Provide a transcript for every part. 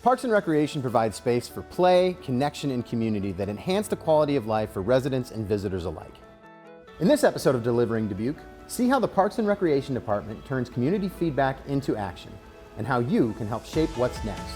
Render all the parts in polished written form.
Parks and Recreation provides space for play, connection, and community that enhance the quality of life for residents and visitors alike. In this episode of Delivering Dubuque, see how the Parks and Recreation Department turns community feedback into action, and how you can help shape what's next.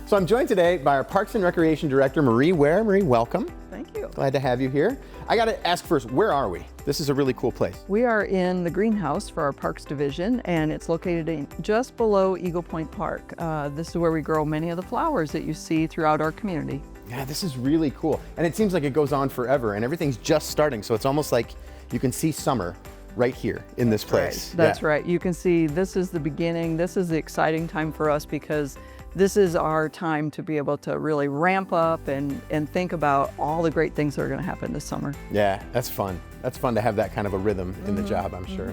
So I'm joined today by our Parks and Recreation Director, Marie Ware. Marie, welcome. Thank you. Glad to have you here. I got to ask first, where are we? This is a really cool place. We are in the greenhouse for our Parks Division, and it's located just below Eagle Point Park. This is where we grow many of the flowers that you see throughout our community. Yeah, this is really cool. And it seems like it goes on forever, and everything's just starting, so it's almost like you can see summer right here in this place. Right. That's right. You can see this is the beginning. This is the exciting time for us because this is our time to be able to really ramp up and think about all the great things that are going to happen this summer. Yeah, that's fun. That's fun to have that kind of a rhythm in the job, I'm sure.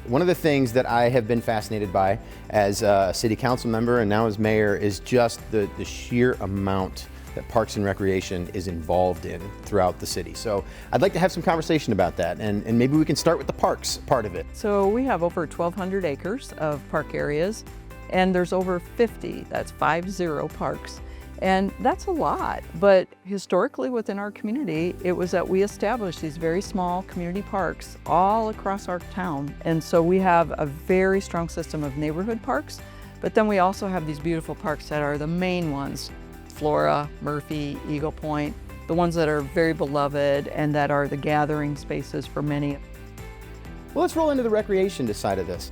One of the things that I have been fascinated by as a city council member and now as mayor is just the sheer amount that Parks and Recreation is involved in throughout the city. So I'd like to have some conversation about that, and maybe we can start with the parks part of it. So we have over 1,200 acres of park areas, and there's over 50, that's 50 parks. And that's a lot, but historically within our community, it was that we established these very small community parks all across our town. And so we have a very strong system of neighborhood parks, but then we also have these beautiful parks that are the main ones: Flora, Murphy, Eagle Point, the ones that are very beloved and that are the gathering spaces for many. Well, let's roll into the recreation side of this.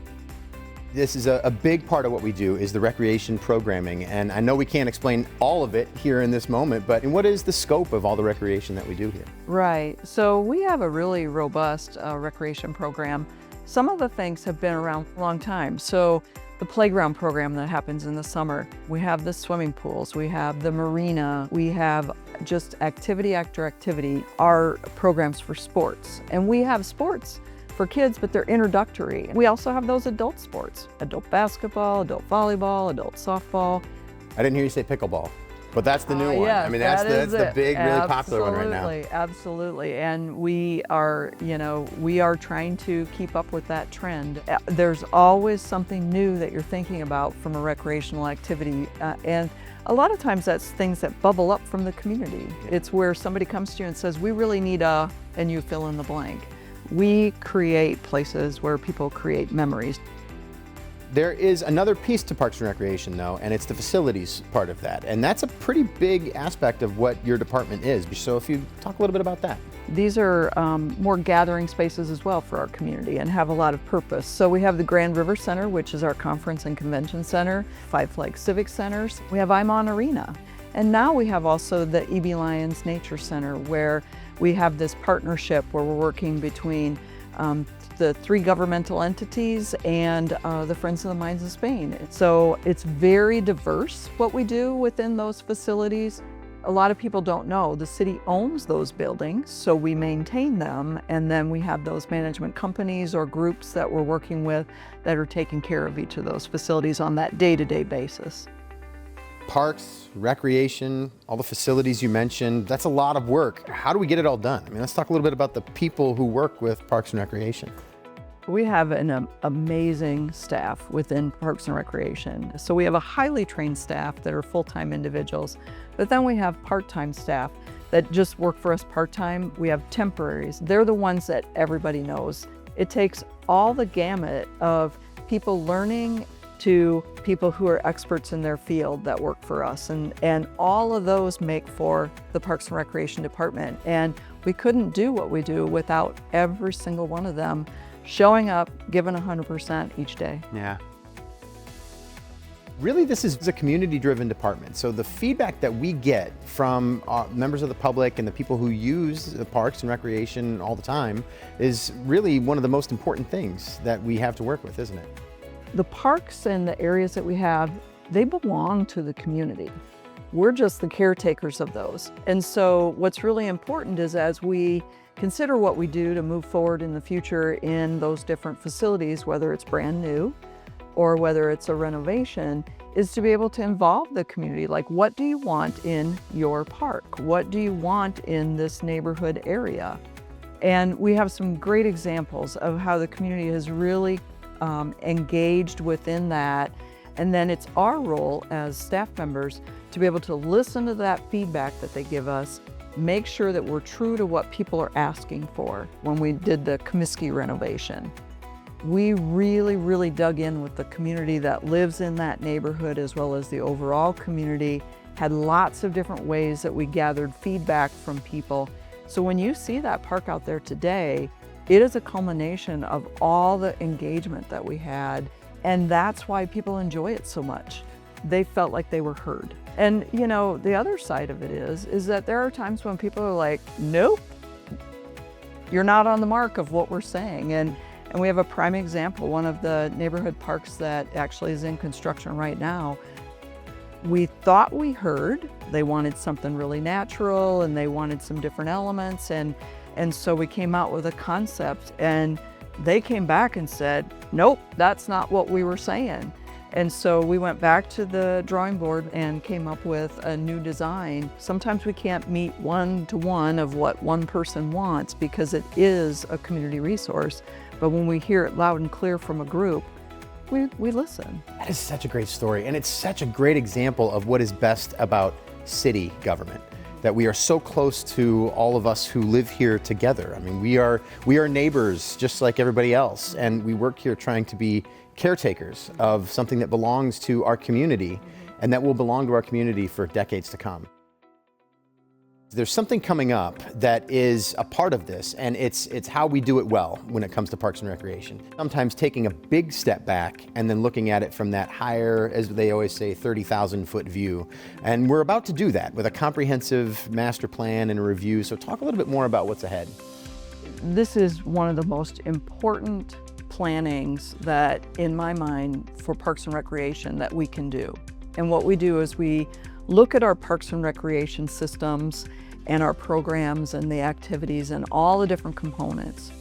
This is a big part of what we do is the recreation programming, and I know we can't explain all of it here in this moment, but what is the scope of all the recreation that we do here? Right, so we have a really robust recreation program. Some of the things have been around a long time. So the playground program that happens in the summer, we have the swimming pools, we have the marina, we have just activity after activity, our programs for sports. And we have sports for kids, but they're introductory. We also have those adult sports: adult basketball, adult volleyball, adult softball. I didn't hear you say pickleball, but that's the new one. Yes, I mean, that's the big, really popular one right now. Absolutely. And we are, we are trying to keep up with that trend. There's always something new that you're thinking about from a recreational activity. And a lot of times that's things that bubble up from the community. It's where somebody comes to you and says, we really need and you fill in the blank. We create places where people create memories. There is another piece to Parks and Recreation, though, and it's the facilities part of that. And that's a pretty big aspect of what your department is. So if you talk a little bit about that. These are more gathering spaces as well for our community and have a lot of purpose. So we have the Grand River Center, which is our conference and convention center, Five Flags Civic Centers. We have Imon Arena. And now we have also the E.B. Lyons Nature Center, where we have this partnership where we're working between the 3 governmental entities and the Friends of the Mines of Spain. So it's very diverse what we do within those facilities. A lot of people don't know the city owns those buildings, so we maintain them, and then we have those management companies or groups that we're working with that are taking care of each of those facilities on that day-to-day basis. Parks, recreation, all the facilities you mentioned, that's a lot of work. How do we get it all done? I mean, let's talk a little bit about the people who work with Parks and Recreation. We have an amazing staff within Parks and Recreation. So we have a highly trained staff that are full-time individuals, but then we have part-time staff that just work for us part-time. We have temporaries. They're the ones that everybody knows. It takes all the gamut of people learning to people who are experts in their field that work for us. And all of those make for the Parks and Recreation Department. And we couldn't do what we do without every single one of them showing up, giving 100% each day. Yeah. Really, this is a community-driven department. So the feedback that we get from members of the public and the people who use the Parks and Recreation all the time is really one of the most important things that we have to work with, isn't it? The parks and the areas that we have, they belong to the community. We're just the caretakers of those. And so what's really important is as we consider what we do to move forward in the future in those different facilities, whether it's brand new or whether it's a renovation, is to be able to involve the community. Like, what do you want in your park? What do you want in this neighborhood area? And we have some great examples of how the community has really engaged within that. And then it's our role as staff members to be able to listen to that feedback that they give us, make sure that we're true to what people are asking for. When we did the Comiskey renovation, we really dug in with the community that lives in that neighborhood as well as the overall community, had lots of different ways that we gathered feedback from people. So when you see that park out there today, it is a culmination of all the engagement that we had, and that's why people enjoy it so much. They felt like they were heard. And you know, the other side of it is that there are times when people are like, nope, you're not on the mark of what we're saying. And we have a prime example, one of the neighborhood parks that actually is in construction right now. We thought we heard, they wanted something really natural and they wanted some different elements. And so we came out with a concept and they came back and said, nope, that's not what we were saying. And so we went back to the drawing board and came up with a new design. Sometimes we can't meet one-to-one of what one person wants because it is a community resource. But when we hear it loud and clear from a group, we listen. That is such a great story, and it's such a great example of what is best about city government, that we are so close to all of us who live here together. I mean, we are neighbors just like everybody else, and we work here trying to be caretakers of something that belongs to our community and that will belong to our community for decades to come. There's something coming up that is a part of this, and it's how we do it well when it comes to Parks and Recreation. Sometimes taking a big step back and then looking at it from that higher, as they always say, 30,000-foot view. And we're about to do that with a comprehensive master plan and a review. So talk a little bit more about what's ahead. This is one of the most important plannings that, in my mind, for Parks and Recreation that we can do. And what we do is we look at our Parks and Recreation systems and our programs and the activities and all the different components.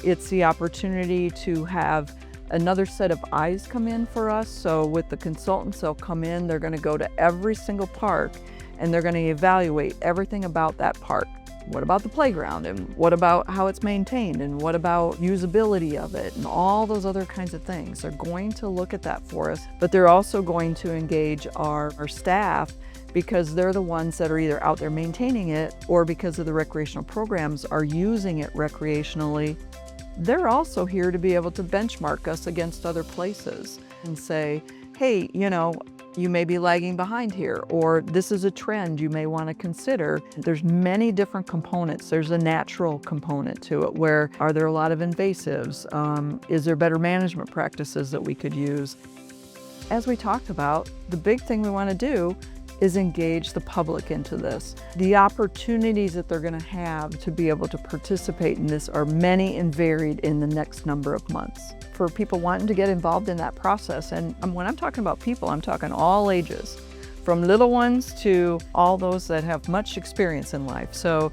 It's the opportunity to have another set of eyes come in for us. So with the consultants, they'll come in, they're going to go to every single park and they're going to evaluate everything about that park. What about the playground, and what about how it's maintained, and what about usability of it, and all those other kinds of things. They're going to look at that for us, but they're also going to engage our staff, because they're the ones that are either out there maintaining it or because of the recreational programs are using it recreationally. They're also here to be able to benchmark us against other places and say, hey, you know, you may be lagging behind here, or this is a trend you may want to consider. There's many different components. There's a natural component to it, where are there a lot of invasives? Is there better management practices that we could use? As we talked about, the big thing we want to do is engage the public into this. The opportunities that they're going to have to be able to participate in this are many and varied in the next number of months. For people wanting to get involved in that process, and when I'm talking about people, I'm talking all ages, from little ones to all those that have much experience in life. So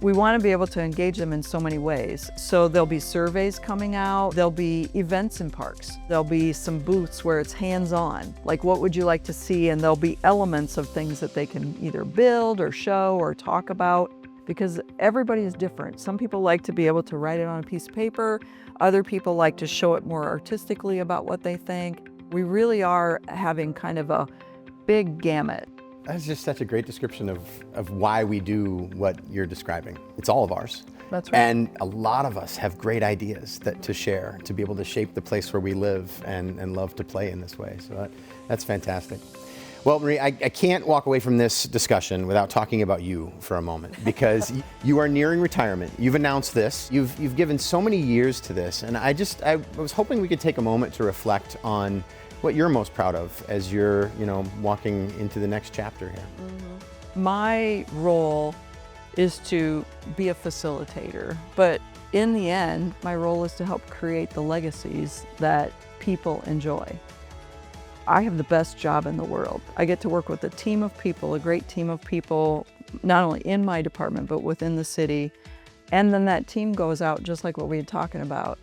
we want to be able to engage them in so many ways. So there'll be surveys coming out, there'll be events in parks, there'll be some booths where it's hands-on, like what would you like to see, and there'll be elements of things that they can either build or show or talk about, because everybody is different. Some people like to be able to write it on a piece of paper, other people like to show it more artistically about what they think. We really are having kind of a big gamut. That's just such a great description of why we do what you're describing. It's all of ours. That's right. And a lot of us have great ideas to share, to be able to shape the place where we live and love to play in this way. So that's fantastic. Well, Marie, I can't walk away from this discussion without talking about you for a moment, because you are nearing retirement. You've announced this. You've given so many years to this, and I was hoping we could take a moment to reflect on what you're most proud of as you're, walking into the next chapter here. Mm-hmm. My role is to be a facilitator, but in the end, my role is to help create the legacies that people enjoy. I have the best job in the world. I get to work with a team of people, a great team of people, not only in my department, but within the city. And then that team goes out, just like what we were talking about,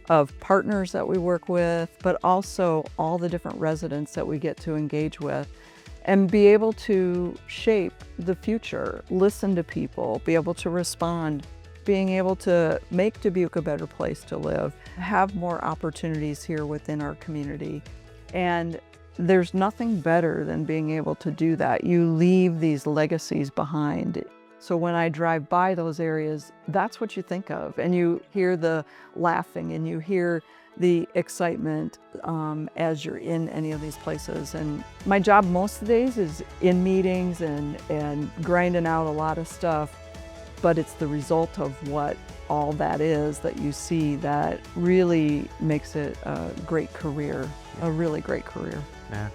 of partners that we work with, but also all the different residents that we get to engage with and be able to shape the future, listen to people, be able to respond, being able to make Dubuque a better place to live, have more opportunities here within our community. And there's nothing better than being able to do that. You leave these legacies behind. So when I drive by those areas, that's what you think of. And you hear the laughing and you hear the excitement as you're in any of these places. And my job most of the days is in meetings and grinding out a lot of stuff, but it's the result of what all that is that you see that really makes it a great career, a really great career. Yeah.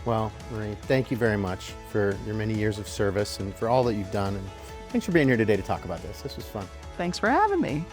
Well, Marie, thank you very much for your many years of service and for all that you've done. And thanks for being here today to talk about this. This was fun. Thanks for having me.